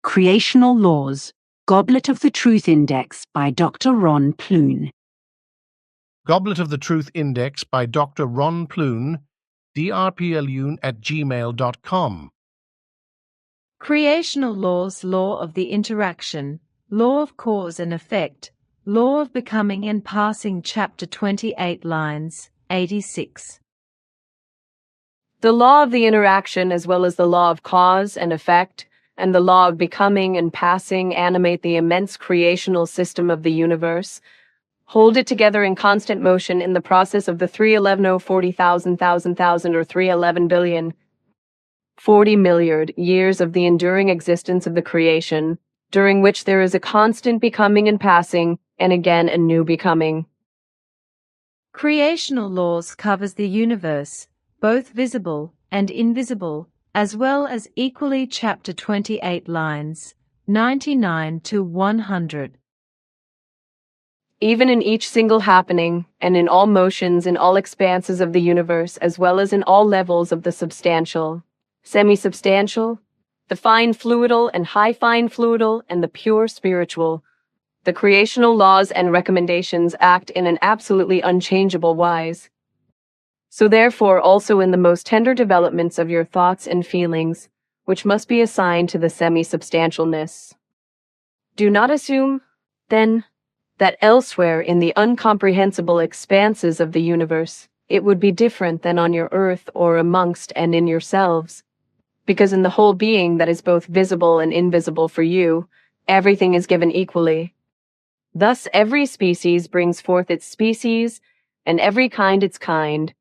Creational Laws, Goblet of the Truth Index by Dr. Ron Pleune. Goblet of the Truth Index by Dr. Ron Pleune, drpleune@gmail.com. Creational laws, law of the interaction, law of cause and effect, law of becoming and passing, chapter 28, lines 86. The law of the interaction, as well as the law of cause and effect, and the law of becoming and passing animate the immense creational system of the universe, hold it together in constant motion in the process of the 311,040,000,000 or 311 billion, 40 milliard years of the enduring existence of the creation, during which there is a constant becoming and passing, and again a new becoming. Creational laws covers the universe, both visible and invisible, as well as equally, chapter 28, lines 99 to 100. Even in each single happening, and in all motions in all expanses of the universe, as well as in all levels of the substantial, semi-substantial, the fine fluidal and high fine fluidal, and the pure spiritual, the creational laws and recommendations act in an absolutely unchangeable wise. So therefore also in the most tender developments of your thoughts and feelings, which must be assigned to the semi-substantialness. Do not assume, then, that elsewhere in the incomprehensible expanses of the universe, it would be different than on your earth or amongst and in yourselves, because in the whole being that is both visible and invisible for you, everything is given equally. Thus every species brings forth its species, and every kind its kind,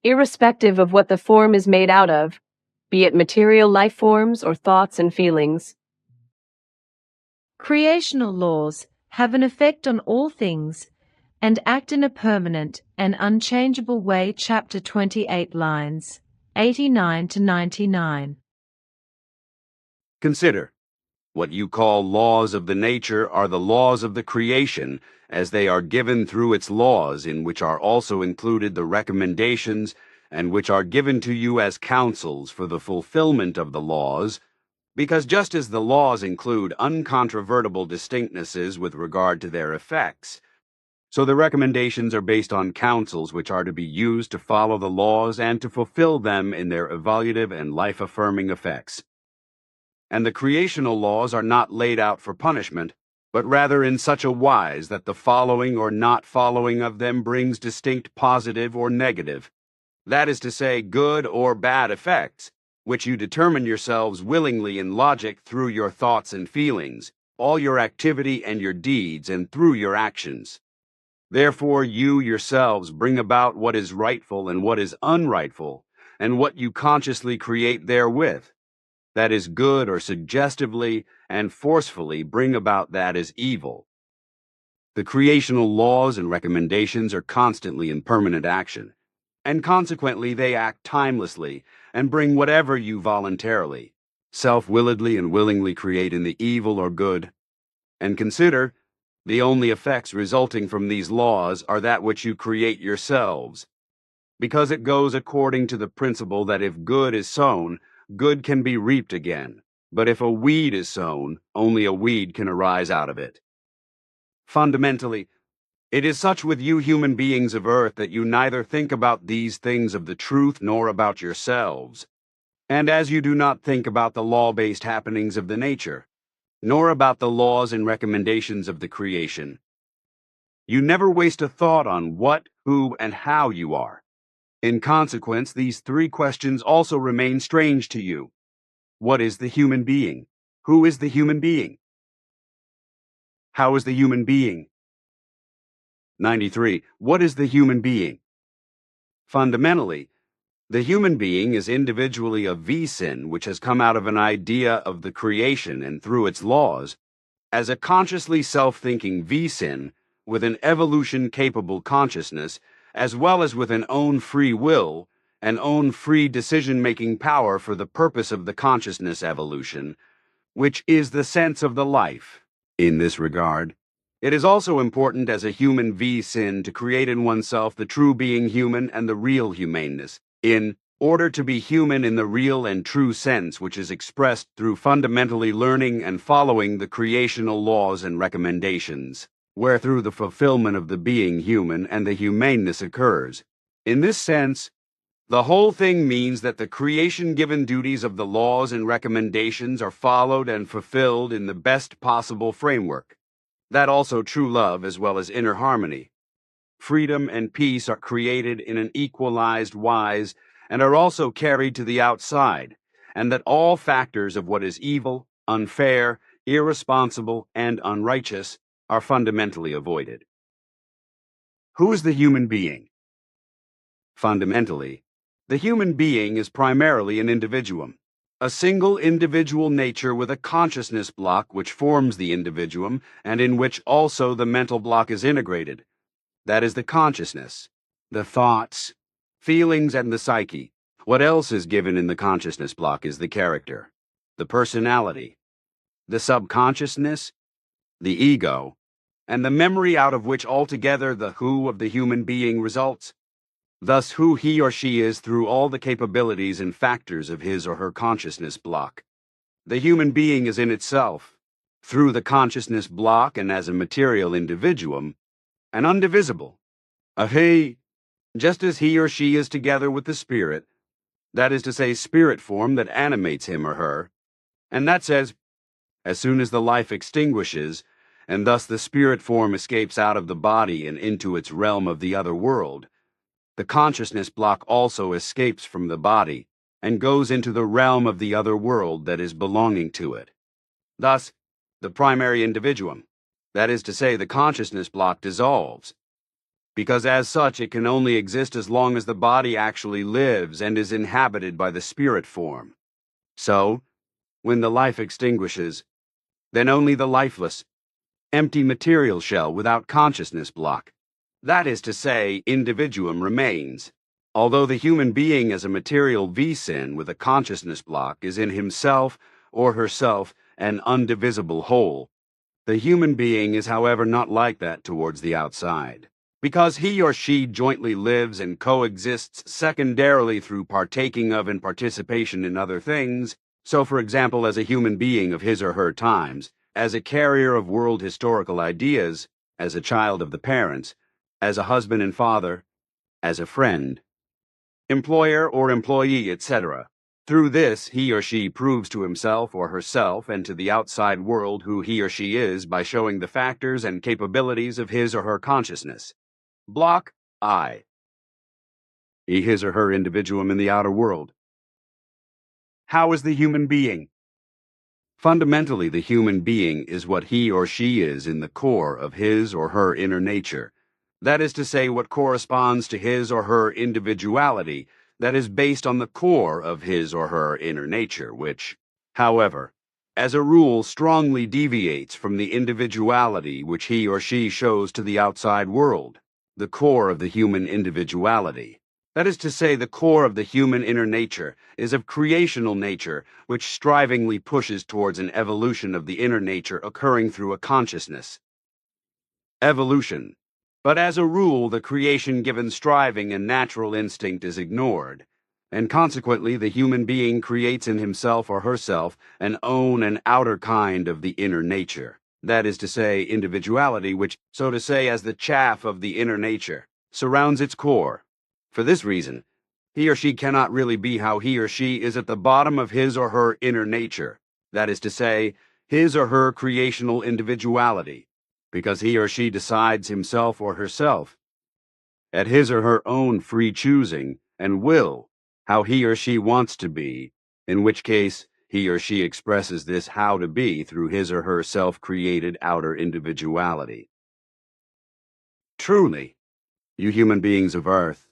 irrespective of what the form is made out of, be it material life forms or thoughts and feelings. Creational laws have an effect on all things, and act in a permanent and unchangeable way, chapter 28, lines 89 to 99. Consider, what you call laws of the nature are the laws of the creation, as they are given through its laws, in which are also included the recommendations, and which are given to you as counsels for the fulfillment of the laws, because just as the laws include uncontrovertible distinctnesses with regard to their effects, so the recommendations are based on counsels which are to be used to follow the laws and to fulfill them in their evolutive and life-affirming effects. And the creational laws are not laid out for punishment, but rather in such a wise that the following or not following of them brings distinct positive or negative, that is to say, good or bad effects, which you determine yourselves willingly in logic through your thoughts and feelings, all your activity and your deeds, and through your actions. Therefore you yourselves bring about what is rightful and what is unrightful, and what you consciously create therewith. That is good, or suggestively and forcefully bring about that is evil. The creational laws and recommendations are constantly in permanent action, and consequently they act timelessly and bring whatever you voluntarily, self-willedly and willingly create in the evil or good. And consider, the only effects resulting from these laws are that which you create yourselves, because it goes according to the principle that if good is sown, good can be reaped again, but if a weed is sown, only a weed can arise out of it. Fundamentally, it is such with you human beings of earth that you neither think about these things of the truth nor about yourselves. And as you do not think about the law-based happenings of the nature, nor about the laws and recommendations of the creation, you never waste a thought on what, who, and how you are. In consequence, these three questions also remain strange to you. What is the human being? Who is the human being? How is the human being? 93. What is the human being? Fundamentally, the human being is individually a V-sin which has come out of an idea of the creation and through its laws, as a consciously self-thinking V-sin with an evolution-capable consciousness, as well as with an own free will, an own free decision-making power for the purpose of the consciousness evolution, which is the sense of the life. In this regard, it is also important as a human V-sin to create in oneself the true being human and the real humaneness, in order to be human in the real and true sense, which is expressed through fundamentally learning and following the creational laws and recommendations, where through the fulfillment of the being human and the humaneness occurs. In this sense, the whole thing means that the creation-given duties of the laws and recommendations are followed and fulfilled in the best possible framework. That also true love as well as inner harmony. Freedom and peace are created in an equalized wise and are also carried to the outside, and that all factors of what is evil, unfair, irresponsible, and unrighteous are fundamentally avoided. Who is the human being? Fundamentally, the human being is primarily an individuum, a single individual nature with a consciousness block which forms the individuum and in which also the mental block is integrated. That is the consciousness, the thoughts, feelings, and the psyche. What else is given in the consciousness block is the character, the personality, the subconsciousness, the ego, and the memory out of which altogether the who of the human being results. Thus who he or she is through all the capabilities and factors of his or her consciousness block. The human being is in itself, through the consciousness block and as a material individuum, an undivisible, a he, just as he or she is together with the spirit, that is to say spirit form that animates him or her, and that says, as soon as the life extinguishes, and thus the spirit form escapes out of the body and into its realm of the other world, the consciousness block also escapes from the body and goes into the realm of the other world that is belonging to it. Thus, the primary individuum, that is to say the consciousness block, dissolves, because as such it can only exist as long as the body actually lives and is inhabited by the spirit form. So, when the life extinguishes, then only the lifeless, empty material shell without consciousness block, that is to say, individuum, remains. Although the human being as a material V-sin with a consciousness block is in himself or herself an undivisible whole, the human being is however not like that towards the outside. Because he or she jointly lives and coexists secondarily through partaking of and participation in other things, so for example as a human being of his or her times, as a carrier of world historical ideas, as a child of the parents, as a husband and father, as a friend, employer or employee, etc. Through this, he or she proves to himself or herself and to the outside world who he or she is by showing the factors and capabilities of his or her consciousness. Block I. His or her individuum in the outer world. How is the human being? Fundamentally, the human being is what he or she is in the core of his or her inner nature. That is to say, what corresponds to his or her individuality, that is based on the core of his or her inner nature, which, however, as a rule strongly deviates from the individuality which he or she shows to the outside world, the core of the human individuality. That is to say, the core of the human inner nature is of creational nature, which strivingly pushes towards an evolution of the inner nature occurring through a consciousness. Evolution. But as a rule, the creation-given striving and natural instinct is ignored, and consequently the human being creates in himself or herself an own and outer kind of the inner nature. That is to say, individuality, which, so to say, as the chaff of the inner nature, surrounds its core. For this reason, he or she cannot really be how he or she is at the bottom of his or her inner nature, that is to say, his or her creational individuality, because he or she decides himself or herself, at his or her own free choosing and will, how he or she wants to be, in which case he or she expresses this how to be through his or her self-created outer individuality. Truly, you human beings of Earth,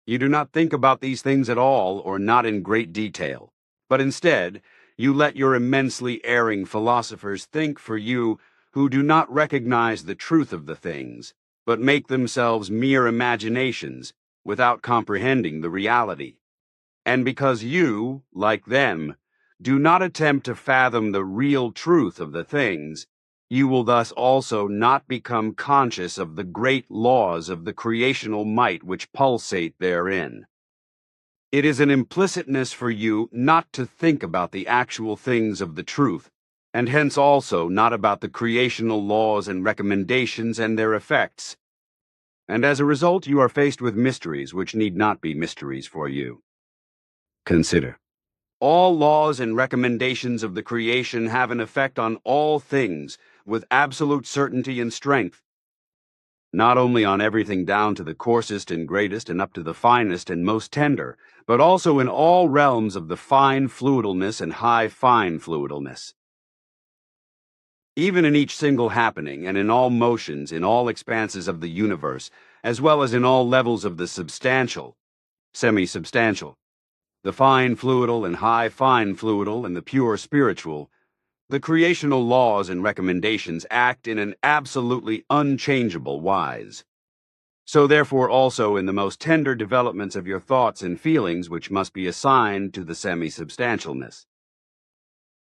you do not think about these things at all or not in great detail, but instead, you let your immensely erring philosophers think for you who do not recognize the truth of the things, but make themselves mere imaginations without comprehending the reality. And because you, like them, do not attempt to fathom the real truth of the things, you will thus also not become conscious of the great laws of the creational might which pulsate therein. It is an implicitness for you not to think about the actual things of the truth, and hence also not about the creational laws and recommendations and their effects. And as a result, you are faced with mysteries which need not be mysteries for you. Consider. All laws and recommendations of the creation have an effect on all things with absolute certainty and strength. Not only on everything down to the coarsest and greatest and up to the finest and most tender, but also in all realms of the fine fluidalness and high fine fluidalness. Even in each single happening and in all motions in all expanses of the universe, as well as in all levels of the substantial, semi-substantial, the fine fluidal and high fine fluidal and the pure spiritual, the creational laws and recommendations act in an absolutely unchangeable wise. So therefore also in the most tender developments of your thoughts and feelings which must be assigned to the semi-substantialness.